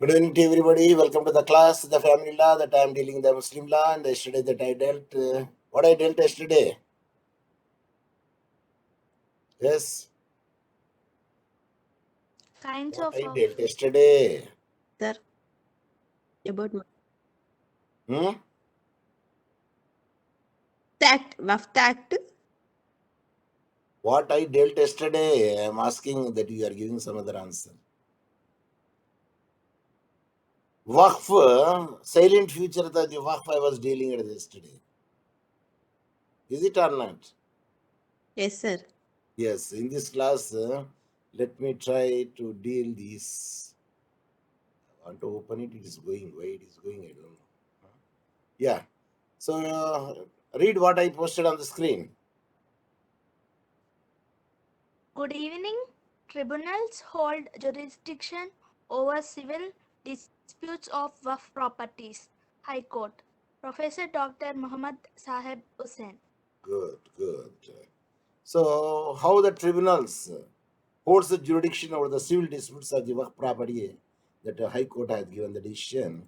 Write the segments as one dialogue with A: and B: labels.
A: Good evening to everybody. Welcome to the class, the family law that I am dealing the Muslim law, and yesterday that I dealt. What I dealt yesterday? Yes,
B: Kinds
A: what
B: of
A: I dealt yesterday.
C: Sir, about
A: Hmm?
C: Wafta Act.
A: What I dealt yesterday? I am asking that you are giving some other answer. Waqf, silent future, the Waqf I was dealing it yesterday. Is it or not?
C: Yes, sir.
A: Yes, in this class, let me try to deal this. I want to open it, it is going. Why it is going, I don't know. Yeah. So, read what I posted on the screen.
B: Good evening. Tribunals hold jurisdiction over civil disputes of Waqf properties. High Court. Professor Dr. Mohammed Saheb Hussain.
A: Good, good. So, how the tribunals holds the jurisdiction over the civil disputes of the work property that the High Court has given the decision,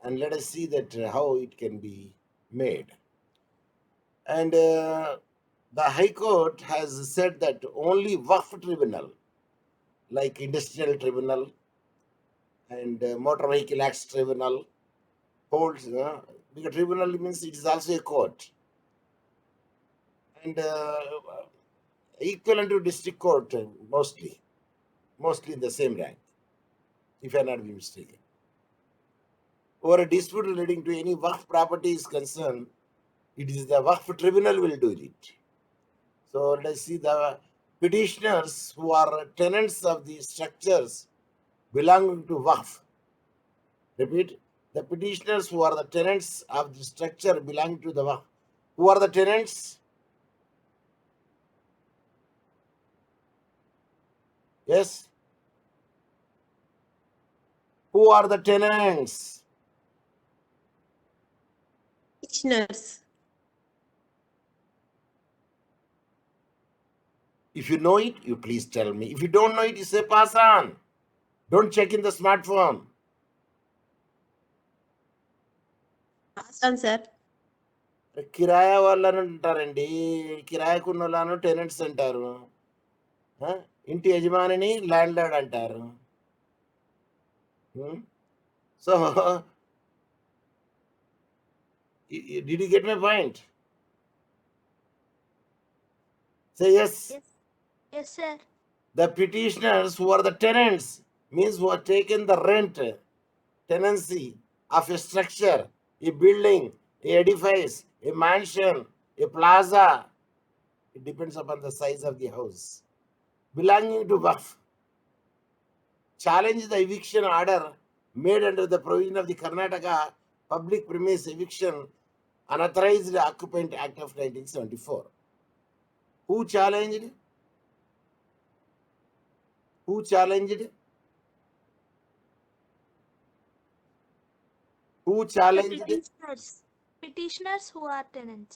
A: and let us see that how it can be made. And the High Court has said that only Waqf tribunal, like Industrial Tribunal and Motor Vehicle Acts Tribunal, holds, because tribunal means it is also a court. And equivalent to district court, mostly in the same rank, if I am not being mistaken. Over a dispute relating to any Waqf property is concerned, it is the Waqf tribunal will do it. So let us see the petitioners who are tenants of the structures belonging to Waqf. Repeat, the petitioners who are the tenants of the structure belonging to the Waqf. Who are the tenants? Yes. Who are the tenants?
C: Petitioners.
A: If you know it, you please tell me. If you don't know it, you say pass on. Don't check in the smartphone.
C: Pass on, sir.
A: కిరాయా వాళ్ళని అంటారండి, కిరాయకున్న వాళ్ళను tenants అంటారు, ఇంటి యజమానిని land lord అంటారు. So did you get my point? Say yes.
B: Yes, sir.
A: The petitioners who are the tenants means who have taken the rent, tenancy of a structure, a building, a edifice, a mansion, a plaza. It depends upon the size of the house. Belonging to Waqf. Challenge the eviction order made under the provision of the Karnataka Public Premise Eviction Unauthorized Occupant Act of 1974. Who challenged? Who challenged? Who challenged?
B: Petitioners who are tenants.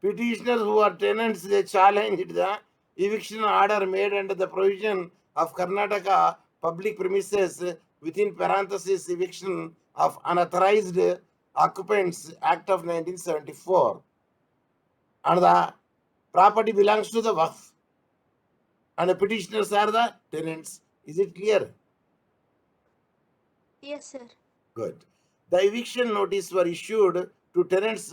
A: Petitioners who are tenants, they challenged the eviction order made under the provision of Karnataka Public Premises within parenthesis eviction of Unauthorized Occupants Act of 1974. And the property belongs to the Waqf. And the petitioners are the tenants. Is it clear?
B: Yes, sir.
A: Good. The eviction notice were issued to tenants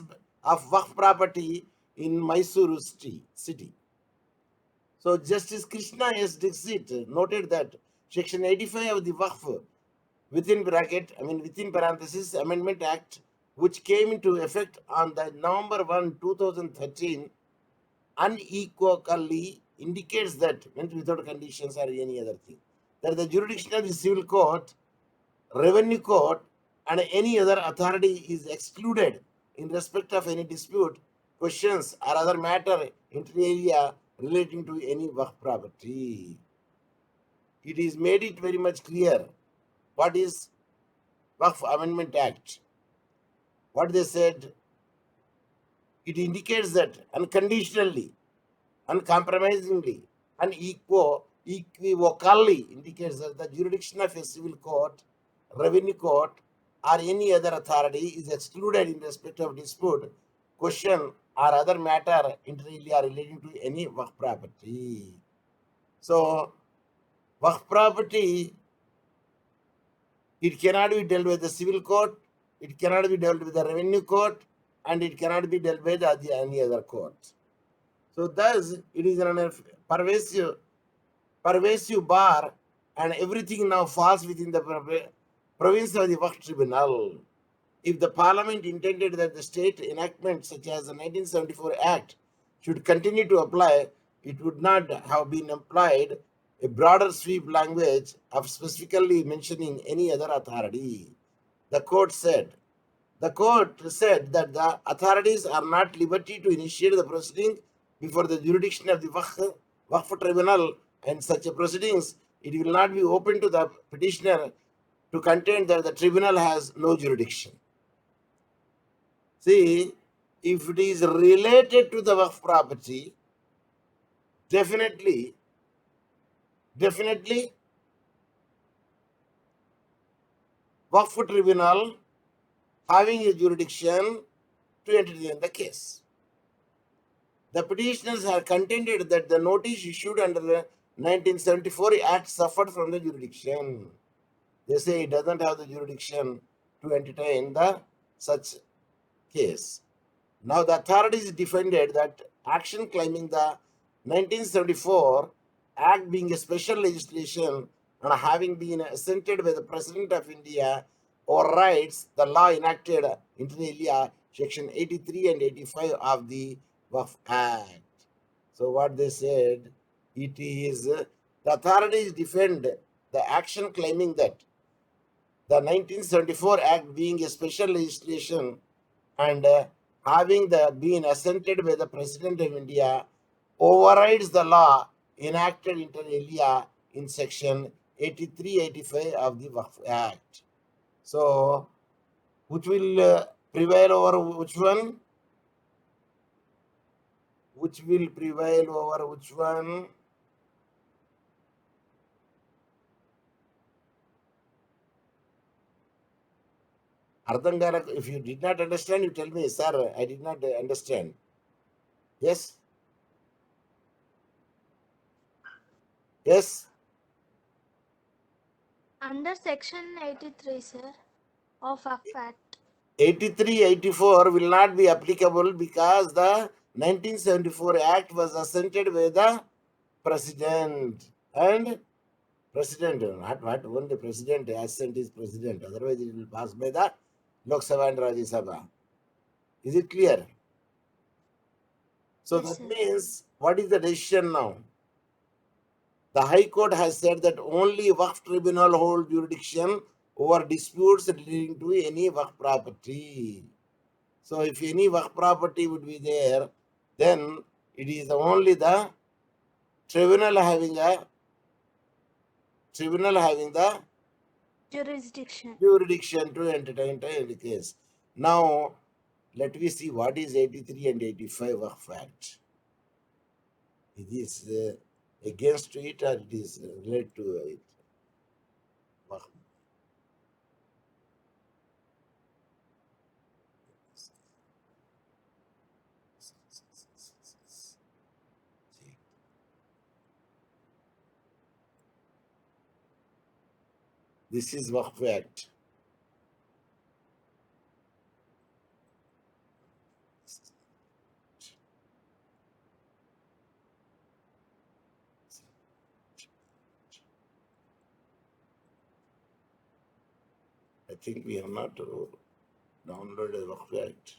A: of Waqf property in Mysuru city. So Justice Krishna S. Dixit noted that Section 85 of the Waqf within parenthesis Amendment Act, which came into effect on the November 1, 2013, unequivocally indicates that, without conditions or any other thing, that the jurisdiction of the civil court, revenue court, and any other authority is excluded in respect of any dispute, questions, or other matter inter area relating to any Waqf property. It is made it very much clear what is Waqf Amendment Act. What they said, it indicates that unconditionally, uncompromisingly, unequivocally indicates that the jurisdiction of a civil court, revenue court, or any other authority is excluded in respect of dispute, question, or other matter inter alia relating to any waqf property. So, waqf property, it cannot be dealt with the civil court, it cannot be dealt with the revenue court, and it cannot be dealt with any other court. So, thus, it is an pervasive bar, and everything now falls within the province of the Waqf Tribunal. If the Parliament intended that the state enactment such as the 1974 Act should continue to apply, it would not have been applied a broader sweep language of specifically mentioning any other authority. The court said that the authorities are not liberty to initiate the proceeding before the jurisdiction of the Waqf Tribunal, and such a proceedings, it will not be open to the petitioner to contend that the tribunal has no jurisdiction. See, if it is related to the Waqf property, definitely, Waqf Tribunal having a jurisdiction to entertain the case. The petitioners have contended that the notice issued under the 1974 Act suffered from the jurisdiction. They say it doesn't have the jurisdiction to entertain the such case. Now the authorities defended that action claiming the 1974 Act being a special legislation and having been assented by the President of India overrides the law enacted inter alia section 83 and 85 of the Waqf Act. So what they said, it is the authorities defend the action claiming that the 1974 Act being a special legislation and having been assented by the President of India overrides the law enacted inter alia in section 83-85 of the Waqf Act. So, which will prevail over which one? Which will prevail over which one? If you did not understand, you tell me, sir, I did not understand. Yes? Yes?
B: Under section 83, sir, of Waqf Act.
A: 83-84 will not be applicable because the 1974 Act was assented by the President. And President, not what, only President, assent is President. Otherwise, it will pass by the Lok Sabha and Rajya Sabha. Is it clear? So
B: Yes,
A: that
B: sir.
A: means, what is the decision now? The High Court has said that only Waqf Tribunal hold jurisdiction over disputes relating to any Waqf property. So if any Waqf property would be there, then it is only the tribunal having the
B: Jurisdiction.
A: jurisdiction to entertain the case. Now, let me see what is 83 and 85 Waqf Act. It is against it or it is related to it? Waqf. This is Waqf Act. I think we have not downloaded the Waqf Act.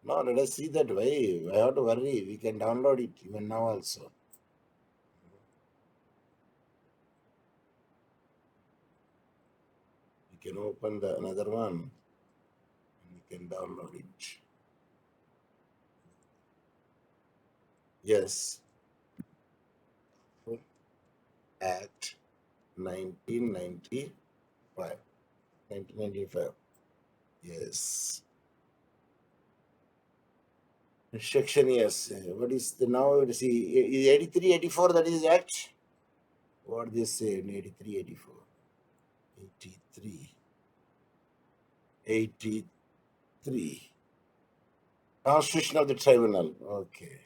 A: No, let us see that way. I have to worry. We can download it even now also. We can open another one and we can download it. Yes. Act 1995. 1995. Yes. Section, yes. What is the now? See, is 83, 84 that is Act? What they say in 83, 84? 83. 83. Constitution of the Tribunal. Okay.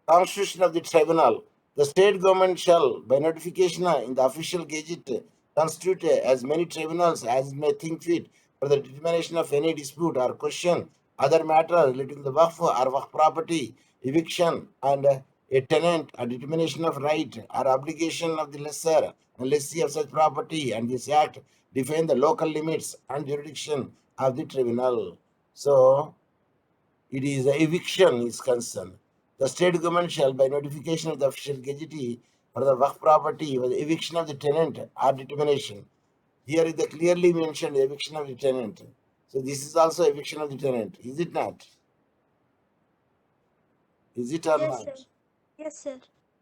A: Constitution of the Tribunal. The state government shall, by notification in the official gazette, constitute as many tribunals as it may think fit for the determination of any dispute or question, other matter relating to the waqf or waqf property, eviction, and a tenant, a determination of right or obligation of the lessor and lessee of such property, and this act define the local limits and jurisdiction of the tribunal. So, it is eviction is concerned. The state government shall, by notification of the official gazette for the waqf property, or the eviction of the tenant or determination. Here is the clearly mentioned eviction of the tenant. So this is also eviction of the tenant, is it not? Is it or
B: Yes,
A: not?
B: sir. Yes, sir.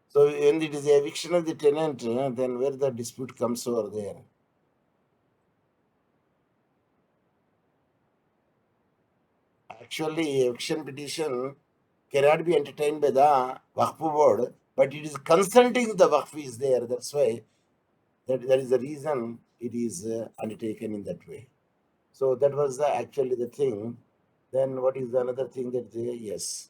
A: So when it is eviction of the tenant, then where the dispute comes over there? Actually, eviction petition cannot be entertained by the Waqf board, but it is consulting the Waqf is there. That's why that is the reason it is undertaken in that way. So that was actually the thing. Then what is the another thing that yes.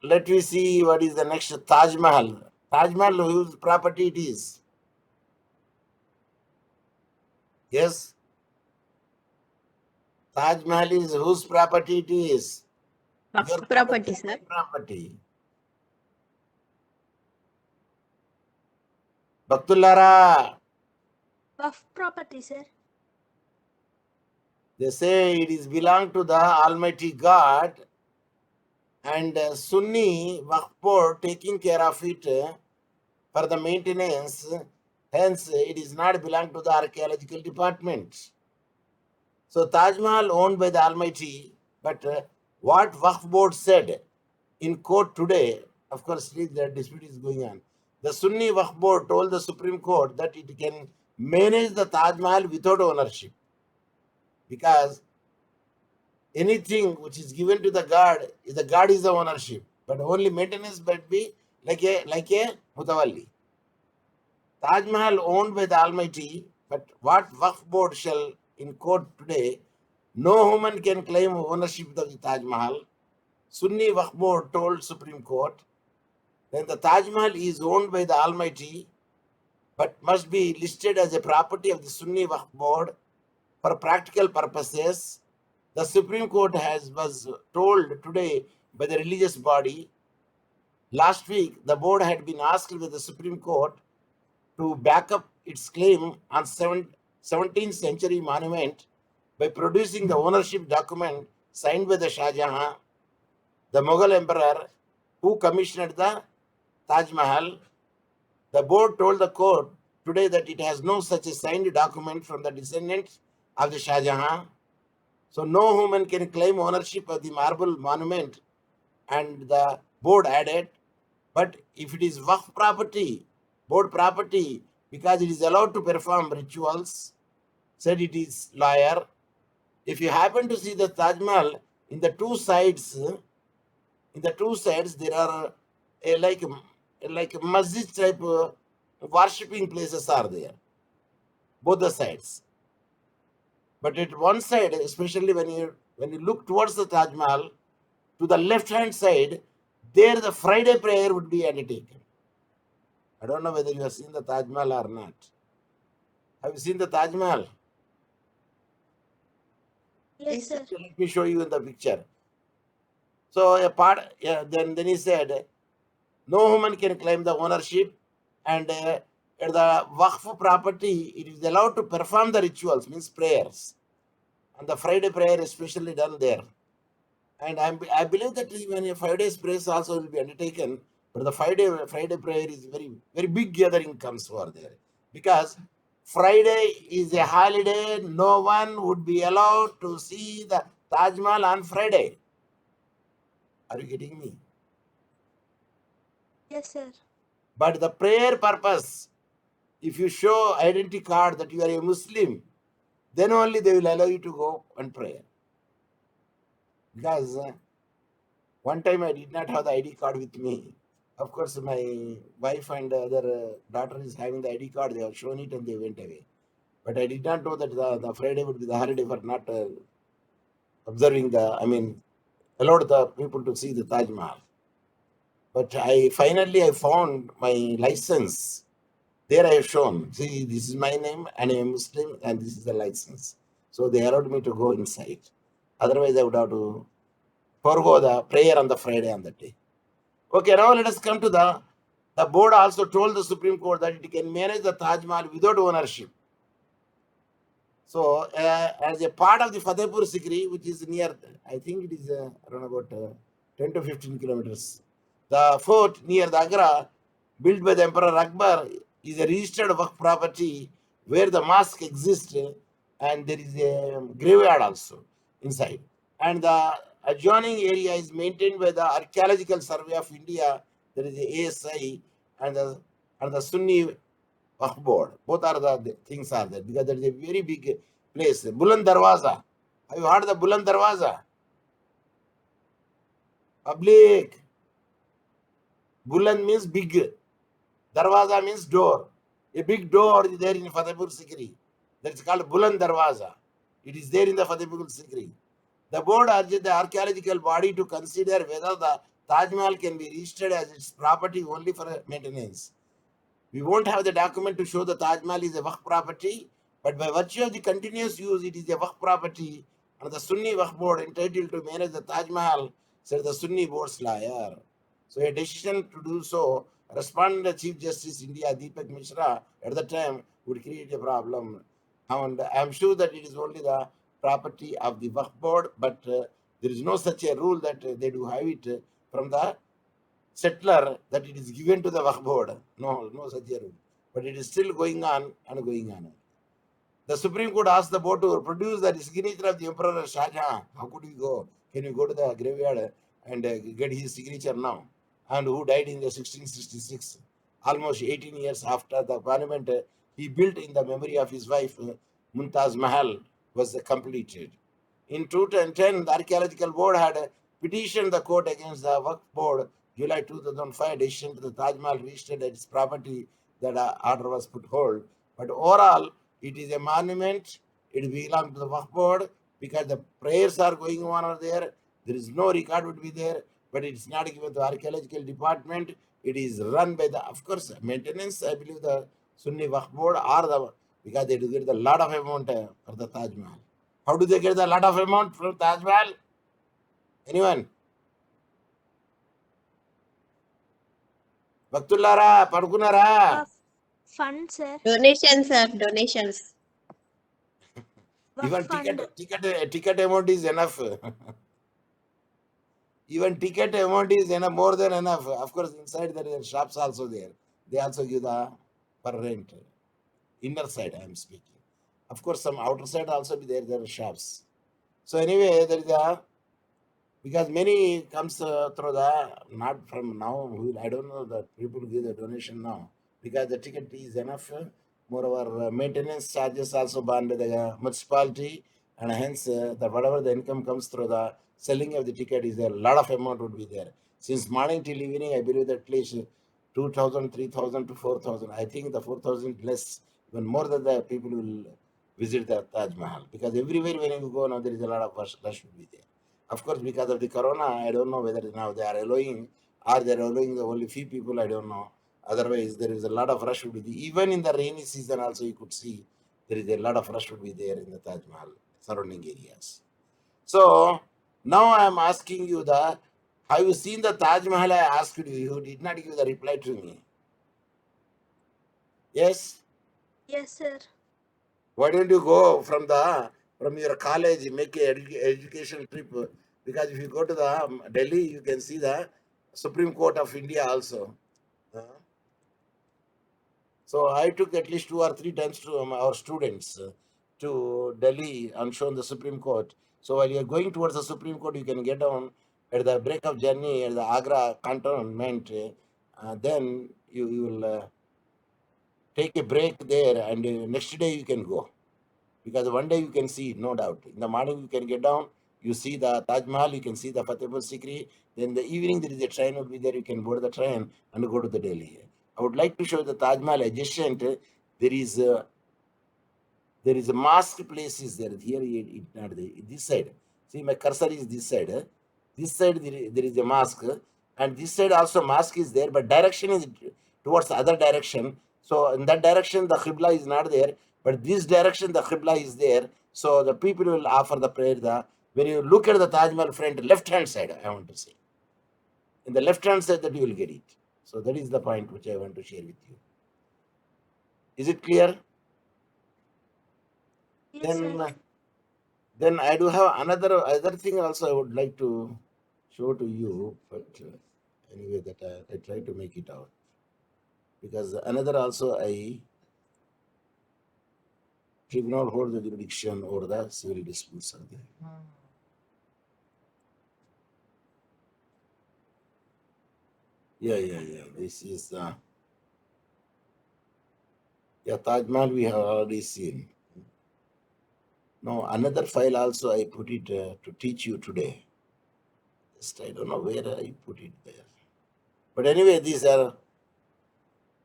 A: Let me see what is the next Taj Mahal. Taj Mahal, whose property it is? Yes. Taj Mahal is whose property it is? Your
C: Waqf property, sir.
A: property. Bhaktullara,
B: Waqf property, sir.
A: they say it is belong to the Almighty God, and Sunni Waqf board taking care of it for the maintenance. Hence, it is not belong to the archaeological department. So Taj Mahal owned by the Almighty, but what Waqf board said in court today, of course, the dispute is going on. The Sunni Waqf board told the Supreme Court that it can manage the Taj Mahal without ownership, because anything which is given to the god is the ownership, but only maintenance might be like a mutawalli. Taj Mahal owned by the Almighty, but what Waqf board shall in court today, no human can claim ownership of the Taj Mahal. Sunni Waqf board told Supreme Court, then the Taj Mahal is owned by the Almighty, but must be listed as a property of the Sunni Waqf board for practical purposes. The Supreme Court was told today by the religious body. Last week, the board had been asked by the Supreme Court to back up its claim on 17th century monument by producing the ownership document signed by the Shah Jahan, the Mughal emperor who commissioned the Taj Mahal. The board told the court today that it has no such a signed document from the descendants of the Shah Jahan. So no human can claim ownership of the marble monument, and the board added, but if it is Waqf property, board property, because it is allowed to perform rituals, said it is lawyer. If you happen to see the Taj Mahal, in the two sides there are like masjid type worshipping places are there, both the sides. But at one side, especially when you look towards the Taj Mahal, to the left hand side, there the Friday prayer would be undertaken. I don't know whether you have seen the Taj Mahal or not. Have you seen the Taj Mahal?
B: Yes, sir.
A: Let me show you in the picture. So then he said, no human can claim the ownership, and at the Waqf property, it is allowed to perform the rituals, means prayers, and the Friday prayer especially done there. And I believe that even a 5 days prayer also will be undertaken, but the Friday prayer is very big gathering comes over there, because Friday is a holiday. No one would be allowed to see the Taj Mahal on Friday. Are you getting me?
B: Yes, sir.
A: But the prayer purpose, if you show identity card that you are a Muslim, then only they will allow you to go and pray. Because one time I did not have the ID card with me. Of course, my wife and other daughter is having the ID card. They have shown it and they went away. But I did not know that the Friday would be the holiday for not observing allowed the people to see the Taj Mahal. But I found my license. There I have shown, see, this is my name and I am Muslim and this is the license. So they allowed me to go inside. Otherwise, I would have to forego the prayer on the Friday on that day. Okay, now let us come to the board also told the Supreme Court that it can manage the Taj Mahal without ownership. So, as a part of the Fatehpur Sikri, which is near, I think it is around about 10 to 15 kilometers, the fort near the Agra, built by the Emperor Akbar, is a registered work property where the mosque exists and there is a graveyard also inside. And the adjoining area is maintained by the Archaeological Survey of India, there is a ASI, and the Sunni Waqf board. Both are the things are there because there is a very big place. Buland Darwaza. Have you heard the Buland Darwaza? Public. Buland means big. Darwaza means door. A big door is there in Fatehpur Sikri. That's called Buland Darwaza. It is there in the Fatehpur Sikri. The board urged the archaeological body to consider whether the Taj Mahal can be registered as its property only for maintenance. We won't have the document to show the Taj Mahal is a Waqf property, but by virtue of the continuous use, it is a Waqf property, and the Sunni Waqf board entitled to manage the Taj Mahal, said the Sunni board's lawyer. So a decision to do so, responding to Chief Justice India Deepak Mishra at the time, would create a problem. And I'm sure that it is only the property of the Waqf board, but there is no such a rule that they do have it from the settler that it is given to the Waqf board. No such a rule. But it is still going on and going on. The Supreme Court asked the board to produce the signature of the Emperor Shah Jahan. How could you go? Can you go to the graveyard and get his signature now? And who died in the 1666, almost 18 years after the parliament he built in the memory of his wife Mumtaz Mahal was completed. In 2010, the Archaeological Board had petitioned the court against the Waqf Board. July 2005 decision to the Taj Mahal registered as its property. That order was put hold. But overall, it is a monument. It belongs to the Waqf Board because the prayers are going on over there. There is no record would be there, but it's not given to the archaeological department. It is run by the, of course, maintenance. I believe the Sunni Waqf Board or the because they do get a lot of amount for the Taj Mahal. How do they get a lot of amount from Taj Mahal? Anyone? భక్తులారా పడుకున్నారా?
B: Fund, sir.
C: Donations, sir. Donations.
B: Work
A: Even
B: fund.
A: ticket amount is enough. Even ticket amount is enough, more than enough. Of course, inside there are shops also there. They also give the per rent. Inner side, I am speaking. Of course, some outer side also be there. There are shops. So anyway, there is a because many comes through the not from now. I don't know that people give the donation now because the ticket is enough. Moreover, maintenance charges also borne by the municipality, and hence the whatever the income comes through the selling of the ticket is there. A lot of amount would be there. Since morning till evening, I believe that at least 2,000, 3,000 to 4,000. I think the 4,000 less, even more than the people will visit the Taj Mahal because everywhere when you go now there is a lot of rush will be there. Of course, because of the corona, I don't know whether now they are allowing or they are allowing the only few people, I don't know. Otherwise, there is a lot of rush would be there. Even in the rainy season also you could see there is a lot of rush would be there in the Taj Mahal surrounding areas. So now I am asking you have you seen the Taj Mahal? I asked you, you did not give the reply to me. Yes?
B: Yes, sir.
A: Why don't you go from your college, make a educational trip? Because if you go to the Delhi, you can see the Supreme Court of India also. So I took at least 2 or 3 times to our students to Delhi and shown the Supreme Court. So while you are going towards the Supreme Court, you can get down at the break of journey at the Agra cantonment then you will take a break there, and next day you can go. Because one day you can see, no doubt. In the morning you can get down, you see the Taj Mahal, you can see the Fatehpur Sikri. Then the evening there is a train will be there. You can board the train and go to the Delhi. I would like to show the Taj Mahal adjacent. There is a mosque place is there. Here it not there. This side. See, my cursor is this side. This side there is a mosque, and this side also mosque is there, but direction is towards the other direction. So in that direction the Qibla is not there, but this direction the Qibla is there. So the people will offer the prayer. When you look at the Taj Mahal front, left hand side, I want to say, in the left hand side that you will get it. So that is the point which I want to share with you. Is it clear?
B: Yes, sir.
A: Then I do have other thing also I would like to show to you, but anyway, that I try to make it out, because another also tribunal holds the jurisdiction over the civil disputes are there. Yeah. This is Taj Mahal we have already seen. Now another file also I put it to teach you today. Just I don't know where I put it there. But anyway, these are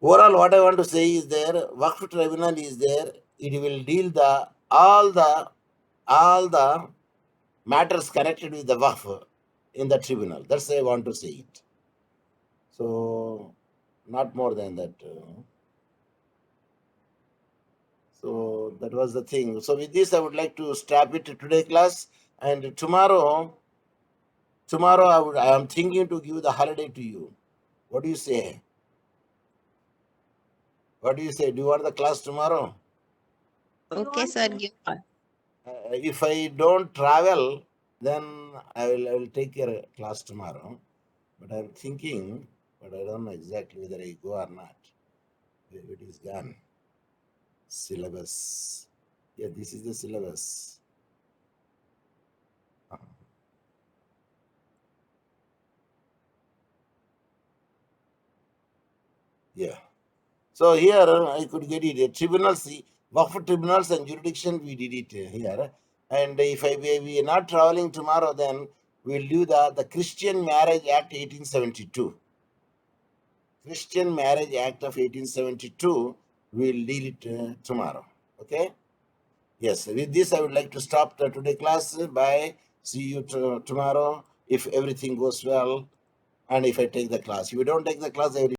A: overall what I want to say is there. Waqf tribunal is there. It will deal all the matters connected with the waqf in the tribunal. That's I want to say it. So not more than that. So that was the thing. So with this, I would like to stop it today class, and tomorrow I am thinking to give the holiday to you. What do you say? What do you say? Do you want the class tomorrow?
C: Okay, sir. Give
A: If I don't travel, then I will take your class tomorrow. But I'm thinking, but I don't know exactly whether I go or not. Where it is gone. Syllabus. Yeah, this is the syllabus. Yeah. So here I could get it. Tribunals, Waqf tribunals and jurisdiction, we did it here. And if we are not traveling tomorrow, then we'll do the Christian Marriage Act 1872. Christian Marriage Act of 1872, we'll deal it tomorrow. Okay? Yes, with this I would like to stop the today class. Bye. See you tomorrow if everything goes well, and if I take the class. If you don't take the class, I will